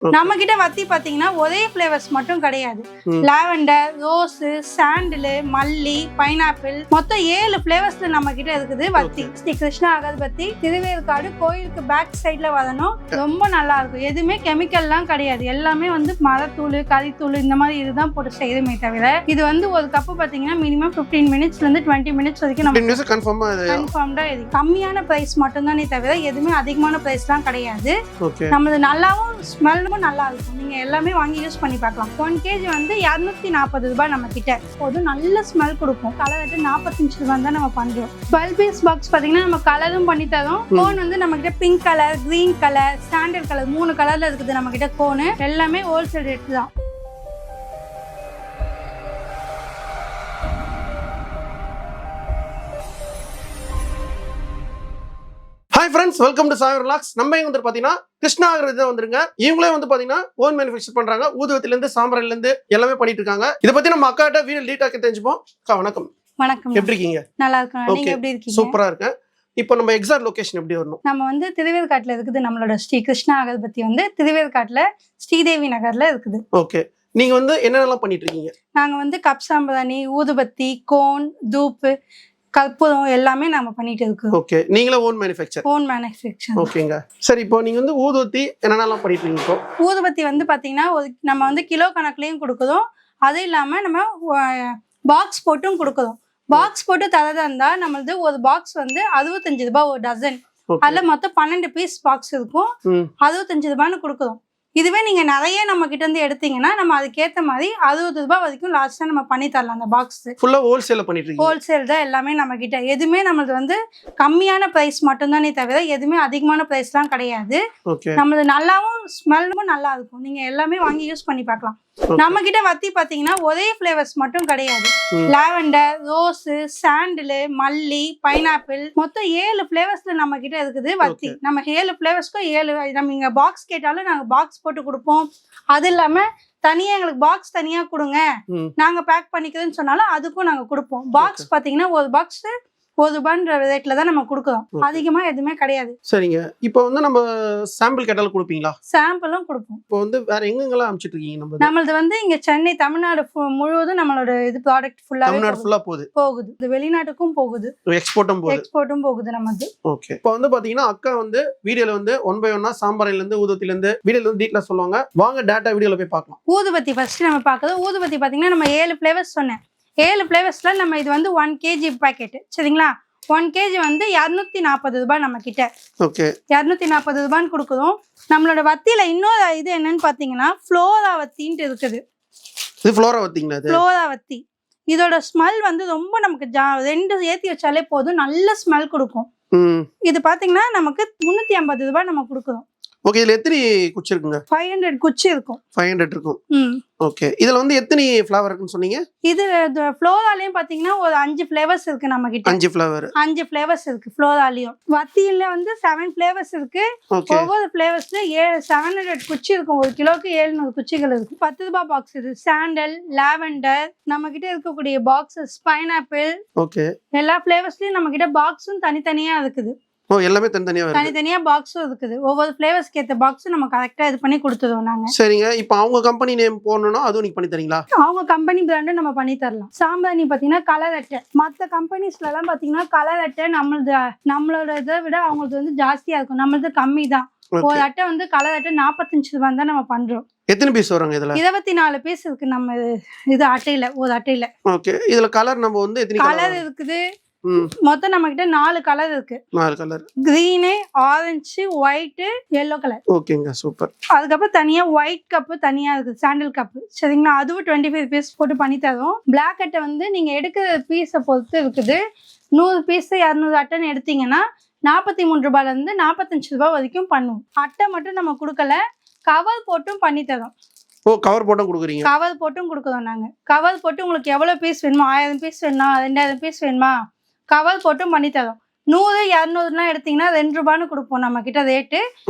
நம்ம கிட்ட வத்தி பாத்தீங்கன்னா ஒரே ஃபிளேவர்ஸ் மட்டும் கிடையாது. லாவெண்டர், ரோஸ், சாண்டில், மல்லி, பைனாப்பிள் மொத்தம் 7 ஃபிளேவர்ஸ்ல நம்ம கிட்ட இருக்குது வத்தி. ஸ்ரீ கிருஷ்ணா அகர்பத்தி திருவேற்காடு கோயிலுக்கு பேக் சைட்ல வரணும். ரொம்ப நல்லா இருக்கும். எதுவுமே கெமிக்கல்லாம் கிடையாது. எல்லாமே வந்து மரத்தூள், கறித்தூள் இந்த மாதிரி இதுதான் போட்டு செய்யுமே தவிர இது வந்து ஒரு கப்பு பாத்தீங்கன்னா மினிமம் 15 மினிட்ஸ்ல இருந்து 20 மினிட்ஸ் வரைக்கும் நம்ம கன்ஃபார்ம்டா இது கம்மியான பிரைஸ் மட்டும் தானே தவிர எதுவுமே அதிகமான பிரைஸ்லாம் கிடையாது. நம்மளது நல்லாவும் ஸ்மெல் நல்லா இருக்கும். நீங்க எல்லாமே வாங்கி யூஸ் பண்ணி பார்க்கலாம். 1 kg வந்து 240 ரூபாய் நம்ம கிட்ட. போது நல்ல ஸ்மெல் கொடுக்கும். கலர் வந்து 45 ரூபாய் தான் நம்ம பண்றோம். 12 பீஸ் பாக்ஸ் பாத்தீங்கன்னா நம்ம கலரும் பண்ணி தரோம். கோன் வந்து நம்ம கிட்ட pink colour, green colour, sandal colour 3 கலர்ல இருக்குது நம்ம கிட்ட கோன். எல்லாமே ஹோல்சேல் ரேட் தான். Hi friends, welcome to Sai relax. நம்ம இங்க வந்து பாத்தீங்கன்னா கிருஷ்ணா அகர்பத்தி வந்துருங்க. இவங்களே வந்து பாத்தீங்கன்னா ஓன் மேனுஃபேக்சர் பண்றாங்க. ஊதுவத்தில இருந்து சாம்பிராணில இருந்து எல்லாமே பண்ணிட்டு இருக்காங்க. இத பத்தி நம்ம அக்காட்ட வீடியோ டீடைலா தெரிஞ்சுப்போம். அக்கா வணக்கம். வணக்கம். எப்படி இருக்கீங்க? நல்லா இருக்கேன். நீங்க எப்படி இருக்கீங்க? சூப்பரா இருக்கேன். இப்போ நம்ம எக்ஸாக்ட் லொகேஷன் எப்படி வரணும்? நம்ம வந்து திருவேற்காட்டுல இருக்குது. நம்மளோட ஸ்ரீ கிருஷ்ணா அகர்பத்தி வந்து திருவேற்காட்டுல ஸ்ரீதேவி நகர்ல இருக்குது. ஓகே. நீங்க வந்து என்னென்னலாம் பண்ணிட்டு இருக்கீங்க? நாங்க வந்து கப் சாம்பிராணி, ஊதுபத்தி, கோன், தூப்பு, கற்பூரம் எல்லாமே நம்ம பண்ணிட்டு இருக்கோம். ஓகே. நீங்களே ஓன் மேனுஃபேக்சர்? Own manufacture. ஓகேங்க. சரி, இப்போ நீங்க வந்து ஊதுபத்தி என்னென்னலாம் பண்ணிட்டு இருக்கீங்க? இப்போ ஊதுபத்தி வந்து பாத்தீங்கன்னா நம்ம வந்து கிலோ கணக்குலயும் கொடுக்குறோம். அது இல்லாம நம்ம பாக்ஸ் போட்டும் கொடுக்குறோம். பாக்ஸ் போட்டு தரதா இருந்தா நம்மளது ஒரு பாக்ஸ் வந்து 65 ரூபாய் ஒரு டசன். அதுல மொத்தம் 12 பீஸ் பாக்ஸ் இருக்கும். 65 ரூபான்னு கொடுக்குறோம். இதுவே நீங்க நிறைய நம்ம கிட்ட இருந்து எடுத்தீங்கன்னா நம்ம அதுக்கேற்ற மாதிரி 60 ரூபாய் வரைக்கும் லாஸ்டா நம்ம பண்ணி தரலாம். அந்த பாக்ஸ் ஃபுல்லா ஹோல்சேல்ல பண்ணிட்டு இருக்கீங்க? ஹோல்சேல் தான் எல்லாமே நம்ம கிட்ட. எதுவுமே நம்மளது வந்து கம்மியான பிரைஸ் மட்டும் தானே தவிர எதுவுமே அதிகமான பிரைஸ்லாம் கிடையாது. நம்மளது நல்லாவும் ஸ்மெல்லும் நல்லா இருக்கும். நீங்க எல்லாமே வாங்கி யூஸ் பண்ணி பார்க்கலாம். நம்ம கிட்ட வத்தி பாத்தீங்கன்னா ஒரே ஃபிளேவர்ஸ் மட்டும் கிடையாது. லாவெண்டர், ரோஸ், சாண்டில், மல்லி, பைனாப்பிள் மொத்தம் 7 ஃபிளேவர்ஸ்ல நம்ம கிட்ட இருக்குது வத்தி. நம்ம 7 ஃபிளேவர்ஸ்க்கும் 7 நம்ம இங்க பாக்ஸ் கேட்டாலும் நாங்க பாக்ஸ் போட்டு கொடுப்போம். அது இல்லாம தனியா எங்களுக்கு பாக்ஸ் தனியா கொடுங்க, நாங்க பேக் பண்ணிக்கிறோம்னு சொன்னாலும் அதுக்கும் நாங்க கொடுப்போம். பாக்ஸ் பாத்தீங்கன்னா ஒரு பாக்ஸ் ₹1 ரேட்ல தான் நம்ம கொடுக்குறோம். அதிகமா எதுவுமே கிடையாது. சரிங்க. இப்போ வந்து நம்ம சாம்பிள் கேட்டாலும் கொடுப்பீங்களா? சாம்பிளும் கொடுப்போம். இப்போ வந்து வேற எங்கெங்கெல்லாம் அனுப்பிச்சிட்டு இருக்கீங்க? நம்மளது வந்து இங்க சென்னை, தமிழ்நாடு முழுவதும் நம்மளோட இது ப்ராடக்ட் ஃபுல்லா போகுது. இது வெளிநாட்டுக்கும் போகுது. எக்ஸ்போர்ட்டும் போகுது நமக்கு. ஓகே. இப்போ வந்து பாத்தீங்கன்னா அக்கா வந்து வீடியோல வந்து 1 by 1 சாம்பிராணில இருந்து ஊதுவத்தில இருந்து வீடியோல வந்து டீடைலா சொல்லுவாங்க. வாங்க டேட்டா வீடியோல போய் பார்க்கலாம். ஊதுபத்தி ஃபர்ஸ்ட் நம்ம பார்க்கிறது. ஊதுபத்தி பாத்தீங்கன்னா நம்ம 7 ஃபிளேவர்ஸ் சொன்னேன். 7 ஃபிளேவர்ஸ்ல நம்ம இது வந்து 1 kg பாக்கெட். சரிங்களா? 1 kg வந்து 240 ரூபாய் நம்ம கிட்ட. ஓகே. 240 ரூபான்னு கொடுக்குறோம். நம்மளோட வத்தியில இன்னொரு இது என்னன்னு பாத்தீங்கன்னா ஃப்ளோரா வத்தின்ட்டு இருக்குது. இது ஃப்ளோரா வத்திங்களா? இது ஃப்ளோரா வத்தி. இதோட ஸ்மெல் வந்து ரொம்ப நமக்கு 2 ஏத்தி வச்சாலே போதும், நல்ல ஸ்மெல் கொடுக்கும். இது பாத்தீங்கன்னா நமக்கு 350 ரூபாய் நம்ம கொடுக்குறோம். ஓகே. இதுல எத்தனை குச்சி இருக்குங்க? 500 குச்சி இருக்கும். 500 இருக்கும். ஓகே. இதுல வந்து எத்தனை ஃப்ளேவர் இருக்குன்னு சொன்னீங்க? இது ஃப்ளோராலயும் பாத்தீங்கன்னா ஒரு 5 ஃபிளேவர்ஸ் இருக்கு நம்ம கிட்ட. 5 ஃப்ளேவர். 5 ஃபிளேவர்ஸ் இருக்கு ஃப்ளோராலயும். வத்தியில வந்து 7 ஃபிளேவர்ஸ் இருக்கு. ஒவ்வொரு ஃபிளேவர்ஸ்ல 700 குச்சி இருக்கும். 1 கிலோக்கு 700 குச்சிகள் இருக்கு. 10 ரூபாய் பாக்ஸ் இது. சாண்டல், லாவெண்டர் நம்ம கிட்ட இருக்கக்கூடிய பாக்ஸஸ், பைனாப்பிள். ஓகே. எல்லா ஃபிளேவர்ஸ்லயும் நம்ம கிட்ட பாக்ஸும் தனித்தனியா இருக்குது. எல்லாமே தனித்தனியா பாக்ஸும் இருக்குது. ஒவ்வொரு ஃபிளேவர்ஸ்க்கு ஏத்த பாக்ஸ் நம்ம கரெக்டா இது பண்ணி கொடுத்துருவோம் நாங்க. சரிங்க. இப்போ அவங்க கம்பெனி நேம் போடணும்னா அதுவும் நீங்க பண்ணி தரீங்களா? அவங்க கம்பெனி பிராண்ட் நம்ம பண்ணி தரலாம். சாம்பிராணி பாத்தீங்கன்னா கலர் அட்டை. மற்ற கம்பெனிஸ்ல எல்லாம் பாத்தீங்கன்னா கலர் அட்டை நம்மளோட இதை விட அவங்களுக்கு வந்து ஜாஸ்தியா இருக்கும். நம்மளது கம்மி தான். ஒரு அட்டை வந்து கலர் அட்டை 45 ரூபாய் தான் நம்ம பண்றோம். எத்தனை பீஸ் வராங்க இதுல? 24 பீஸ் இருக்கு நம்ம இது அட்டையில. ஒரு அட்டையில. ஓகே. இதுல கலர் நம்ம வந்து எத்தனை கலர் இருக்குது? மொத்தம் நம்ம கிட்ட 4 கலர் இருக்கு. 4 colour. Green, orange, white, yellow colour. ஓகேங்க. சூப்பர். அதுக்கப்புறம் தனியா ஒயிட் கப் தனியா இருக்கு. Sandal cup. சரிங்களா? அதுவும் 25 பீஸ் போட்டு பண்ணி தரோம். பிளாக் அட்டை வந்து நீங்க எடுக்கிற பீஸை பொறுத்து இருக்குது. 100 பீஸ் 200 அட்டைன்னு எடுத்தீங்கன்னா 43 ரூபாயில இருந்து 45 ரூபாய் வரைக்கும் பண்ணுவோம். அட்டை மட்டும் நம்ம கொடுக்கல, கவர் போட்டும் பண்ணி தரோம். கவர் போட்டும் கொடுக்குறீங்க? கவர் போட்டும் கொடுக்குறோம் நாங்க. கவர் போட்டு உங்களுக்கு எவ்வளவு பீஸ் வேணுமோ, 1000 பீஸ் வேணுமா, 2000 பீஸ் வேணுமா, கவர் போட்டும் பண்ணி தரோம். 100, 200 எடுத்தீங்கன்னா 2 ரூபான்னு கொடுப்போம் நம்ம கிட்ட ரேட்டு.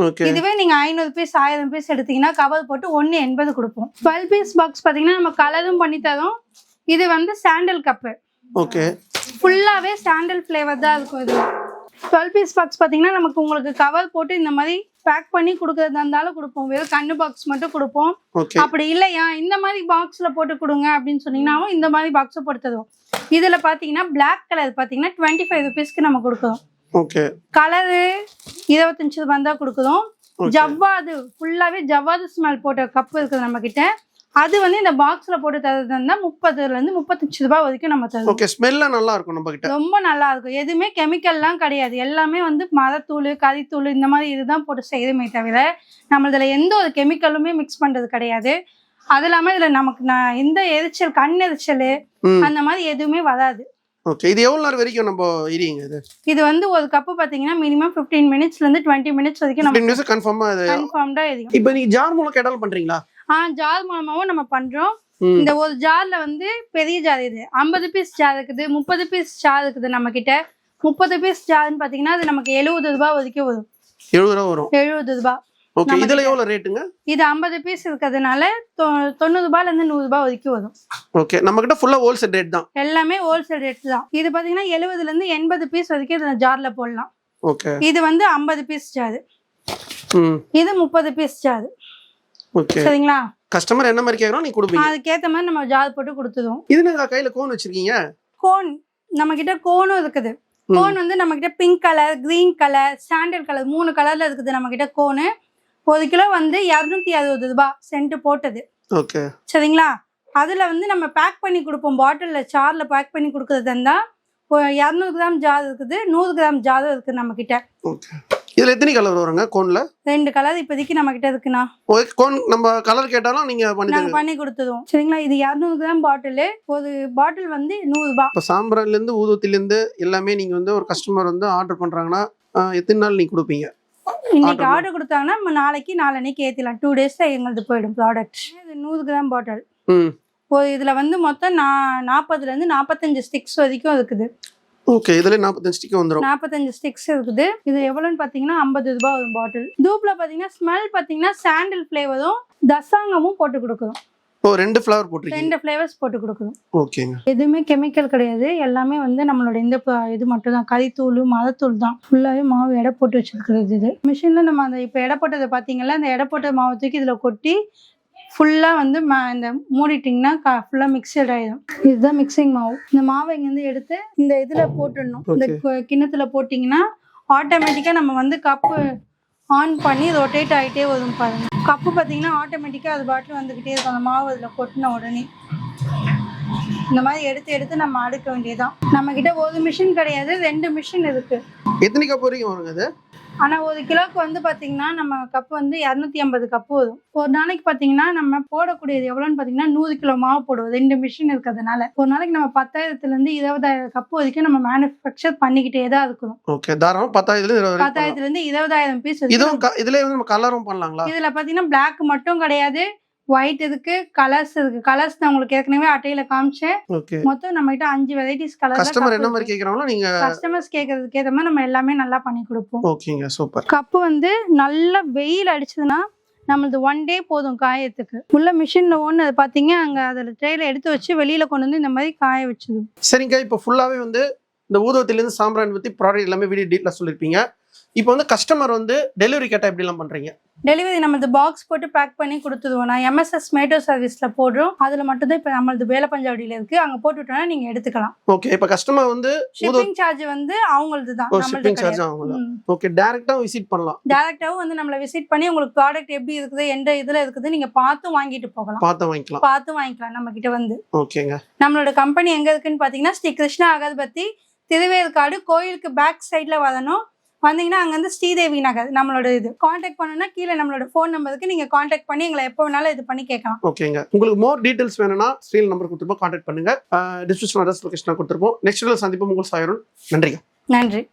இதுவே நீங்க 500 பீஸ் 1000 பீஸ் எடுத்தீங்கன்னா கவர் போட்டு 180 கொடுப்போம். 12 பீஸ் பாக்ஸ் பாத்தீங்கன்னா நம்ம கலரும் பண்ணி தரோம். இது வந்து சாண்டல் கப்பு. ஓகே. ஃபுல்லாவே சாண்டல் ஃபிளேவர் தான் இருக்கும். இது 12 பீஸ் பாக்ஸ் பாத்தீங்கன்னா நமக்கு உங்களுக்கு கவர் போட்டு இந்த மாதிரி பேக் பண்ணி கொடுக்கறதா இருந்தாலும் கொடுப்போம், வெறும் கண்ணு பாக்ஸ் மட்டும் கொடுப்போம். ஓகே அப்படி இல்லையா இந்த மாதிரி பாக்ஸ்ல போட்டு கொடுங்க அப்படின்னு சொன்னீங்கன்னாவும் இந்த மாதிரி பாக்ஸ் போட்டு தருவோம். இதுல பாத்தீங்கன்னா பிளாக் கலர் பாத்தீங்கன்னா 25 ருபீஸ்க்கு நம்ம கொடுக்குறோம். ஓகே கலரு 25 ரூபாய் தான் கொடுக்குறோம். ஜவ்வாது ஃபுல்லாவே ஜவ்வாது ஸ்மெல் போட்ட கப் இருக்குது நம்ம கிட்ட. அது வந்து இந்த பாக்ஸ்ல போட்டு தரதுன்னா 30 இருந்து 35 ரூபாய் வரைக்கும் நம்ம தருவோம். ஓகே ஸ்மெல்ல நல்லா இருக்கும் நம்ம கிட்ட. ரொம்ப நல்லா இருக்கும். எதுவுமே கெமிக்கல்லாம் கிடையாது. எல்லாமே வந்து மரத்தூள், கறித்தூள் இந்த மாதிரி இதுதான் போட்டு செய்யறமே தவிர நம்ம இதுல எந்த ஒரு கெமிக்கலுமே மிக்ஸ் பண்றது கிடையாது. அது இல்லாம இதுல நமக்கு எந்த எரிச்சல், கண் எரிச்சல் அந்த மாதிரி எதுவுமே வராது. ஓகே இது எவ்வளவு நேரம் வரைக்கும் நம்ம எரியுங்க இது? இது வந்து ஒரு கப் பாத்தீங்கன்னா மினிமம் 15 மினிட்ஸ்ல இருந்து 20 மினிட்ஸ் வரைக்கும் நம்ம 15 மினிட்ஸ் கன்ஃபார்ம்டா எரியும். இப்போ நீங்க ஜார் மூலம் கேட்டாலும் பண்றீங்களா? ஜார் மூலமாவும் நம்ம பண்றோம். இந்த ஒரு ஜார்ல வந்து பெரிய ஜார் இது 50 பீஸ் ஜார் இருக்குது, 30 பீஸ் ஜார் இருக்குது நம்ம கிட்ட. 30 பீஸ் ஜார்னு பாத்தீங்கன்னா அது நமக்கு 70 ரூபாய் வரைக்கும் வரும். 70 ரூபாய் வரும். 70 ரூபாய். ஓகே இதுல எவ்வளவு ரேட்டுங்க? இது 50 பீஸ் இருக்கிறதுனால 90 ரூபாயில இருந்து 100 ரூபாய் வரைக்கும் வரும். ஓகே நம்ம கிட்ட ஃபுல்லா ஹோல்சேல் ரேட் தான். எல்லாமே ஹோல்சேல் ரேட் தான். இது பாத்தீங்கன்னா 70ல இருந்து 80 பீஸ் வரைக்கும் இந்த ஜார்ல போடலாம். ஓகே இது வந்து 50 பீஸ் ஜார். இது 30 பீஸ் ஜார். ஓகே சரிங்களா? கஸ்டமர் என்ன மாதிரி கேக்குறோம் நீ கொடுப்பீங்க. அதுக்கேத்த மாதிரி நம்ம ஜார் போட்டு கொடுத்துடுவோம். இது நீங்க கையில கோன் வச்சிருக்கீங்க? கோன் நம்ம கிட்ட கோனும் இருக்குது. கோன் வந்து நம்ம கிட்ட pink colour, green colour, sandal colour 3 கலர்ல இருக்குது நம்ம கிட்ட கோனு. 1 கிலோ வந்து 260 ரூபாய் சென்ட் போட்டது. ஓகே சரிங்களா? அதுல வந்து நம்ம பேக் பண்ணி கொடுப்போம். பாட்டில்ல சார்ல பேக் பண்ணி கொடுக்கறதா இருந்தா 200 கிராம் ஜார் இருக்குது, 100 கிராம் ஜார் இருக்கு நம்ம கிட்ட. ஓகே இதுல எத்தனை கலர் வருங்க கோன்ல? 2 கலர் இப்போதைக்கு நம்ம கிட்ட இருக்குண்ணா. கோன் நம்ம கலர் கேட்டாலும் நீங்க பண்ணி கொடுத்துடுவோம். சரிங்களா? இது 200 கிராம் பாட்டில். ஒரு பாட்டில் வந்து 100 ரூபாய். இப்போ சாம்பிரான்ல இருந்து ஊதுவத்தில இருந்து எல்லாமே நீங்க வந்து ஒரு கஸ்டமர் வந்து ஆர்டர் பண்றாங்கன்னா எத்தனை நாள் நீங்க கொடுப்பீங்க? இன்னைக்கு ஆர்டர் கொடுத்தாங்கன்னா நம்ம நாளைக்கு நாளன்னைக்கு ஏத்திடலாம். 2 டேஸ்ல எங்களுக்கு போயிடும் ப்ராடக்ட். இது 100 கிராம் பாட்டில். இதுல வந்து மொத்தம் 40ல இருந்து 45 ஸ்டிக்ஸ் வரைக்கும் இருக்குது. ஓகே இதுல 45 ஸ்டிக் வந்துரும். 45 ஸ்டிக்ஸ் இருக்குது. இது எவ்வளவுன்னு பாத்தீங்கன்னா 50 ரூபாய் ஒரு பாட்டில். தூப்ல பாத்தீங்கன்னா ஸ்மெல் பாத்தீங்கன்னா சாண்டல் ஃப்ளேவரும் தசாங்கமும் போட்டு கொடுக்குறோம். ஓ 2 ஃப்ளேவர் போட்டுருக்கீங்க. 2 ஃப்ளேவர்ஸ் போட்டு கொடுக்குறோம். ஓகேங்க. எதுவுமே கெமிக்கல் கிடையாது. எல்லாமே வந்து நம்மளோட இந்த இது மட்டும் தான், கறித்தூள், மரத்தூள் தான். ஃபுல்லாவே மாவு எடை போட்டு வச்சிருக்கிறது. இது மிஷின்ல நம்ம அந்த இப்போ எடை போட்டதை பாத்தீங்கன்னா அந்த எடை போட்ட மாவு தூக்கி இதுல கொட்டி ஃபுல்லா வந்து இந்த மூடிட்டிங்கன்னா ஃபுல்லா மிக்சட் ஆயிடும். இதுதான் மிக்சிங் மாவு. இந்த மாவை இங்கேருந்து எடுத்து இந்த இதுல போட்டுடணும். இந்த கிண்ணத்துல போட்டிங்கன்னா ஆட்டோமேட்டிக்கா நம்ம வந்து கப்பு ஆன் பண்ணி ரொட்டேட் ஆகிட்டே வரும் பாருங்க. கப்பு பார்த்தீங்கன்னா ஆட்டோமேட்டிக்காக அது பாட்டில் வந்துக்கிட்டே இருக்கும். அந்த மாவு அதில் கொட்டின உடனே இந்த மாதிரி எடுத்து எடுத்து நம்ம அடுக்க வேண்டியதுதான். நம்ம கிட்ட ஒரு மிஷின் கிடையாது, 2 மிஷின் இருக்கு. எத்தனை கப் வரைக்கும் வருங்க அது? ஆனால் 1 கிலோக்கு வந்து பார்த்தீங்கன்னா நம்ம கப்பு வந்து 250 கப்பு வரும். ஒரு நாளைக்கு பார்த்தீங்கன்னா நம்ம போடக்கூடியது எவ்வளோன்னு பார்த்தீங்கன்னா 100 கிலோ மாவு போடுவோம். 2 மிஷின் இருக்கிறதுனால ஒரு நாளைக்கு நம்ம 10,000லேருந்து 20,000 கப்பு வரைக்கும் நம்ம மேனுஃபேக்சர் பண்ணிக்கிட்டே தான் இருக்கணும். ஓகே தாராளமா 10,000லேருந்து 20,000 பீஸ். இதுல நம்ம கலரும் பண்ணலாங்களா? இதுல பார்த்தீங்கன்னா பிளாக் மட்டும் கிடையாது, ஒயிட் இருக்கு, கலர்ஸ் இருக்கு. கலர்ஸ் நான் உங்களுக்கு ஏற்கனவே அட்டையில காமிச்சேன். மொத்தம் நம்ம கிட்ட 5 வெரைட்டிஸ் கலர். கஸ்டமர் என்ன மாதிரி கேக்குறாங்களோ நீங்க கஸ்டமர்ஸ் கேக்குறதுக்கு ஏத்த மாதிரி நம்ம எல்லாமே நல்லா பண்ணி கொடுப்போம். ஓகேங்க சூப்பர். கப்பு வந்து நல்ல வெயில் அடிச்சதுன்னா நம்மளது 1 டே போதும் காயத்துக்கு. உள்ள மிஷின்ல ஒன்று அதை பார்த்தீங்க அங்கே அதில் ட்ரேல எடுத்து வச்சு வெளியில கொண்டு வந்து இந்த மாதிரி காய வச்சுது. சரிங்க. இப்போ ஃபுல்லாவே வந்து இந்த ஊதுவத்திலேருந்து சாம்பிராணி பற்றி ப்ராடக்ட் எல்லாமே வீடியோ டீட்டெயிலாக சொல்லியிருப்பீங்க. இப்போ வந்து கஸ்டமர் வந்து டெலிவரி கேட்டால் எப்படிலாம் பண்ணுறீங்க? டெலிவரி நம்மளது பாக்ஸ் போட்டு பேக் பண்ணி கொடுத்துருவோம். நான் MSS மேட்டோ சர்வீஸ்ல போடுறோம். அதில் மட்டும்தான் இப்போ நம்மளது வேலப்பஞ்சாவடியில் இருக்கு. அங்கே போட்டுவிட்டோம்னா நீங்க எடுத்துக்கலாம். ஓகே. இப்போ கஸ்டமர் வந்து ஷிப்பிங் சார்ஜ் வந்து அவங்களது தான். ஷிப்பிங் சார்ஜ் அவங்களது. ஓகே. டைரக்டாவும் விசிட் பண்ணலாம். டைரக்டாவும் வந்து நம்மள விசிட் பண்ணி உங்களுக்கு ப்ராடக்ட் எப்படி இருக்குது, எந்த இதுல இருக்குது நீங்க பார்த்து வாங்கிட்டு போகலாம். பார்த்து வாங்கிக்கலாம் நம்ம கிட்ட வந்து. ஓகேங்க. நம்மளோட கம்பெனி எங்க இருக்குன்னு பாத்தீங்கன்னா ஸ்ரீ கிருஷ்ணா அகர்பத்தி, திருவேற்காடு கோயிலுக்கு பேக் சைட்ல வரணும். வந்தீங்கன்னா அங்க வந்து ஸ்ரீதேவி நகர் நம்மளோட இது. கான்டாக்ட் பண்ணணும்னா கீழே நம்மளோட ஃபோன் நம்பருக்கு நீங்க கான்டாக்ட் பண்ணி எங்களை எப்போ வேணாலும் இது பண்ணி கேட்கலாம். ஓகேங்க. உங்களுக்கு மோர் டீடைல்ஸ் வேணும்னா ஸ்க்ரீன் நம்பர் கொடுத்துருப்போம், கான்டாக்ட் பண்ணுங்க. டிஸ்கிரிப்ஷன் அட்ரஸ் லொகேஷன் கொடுத்துருப்போம். நெக்ஸ்ட் வீடியோல சந்திப்போம். உங்கள் சாயருள். நன்றிங்க. நன்றி.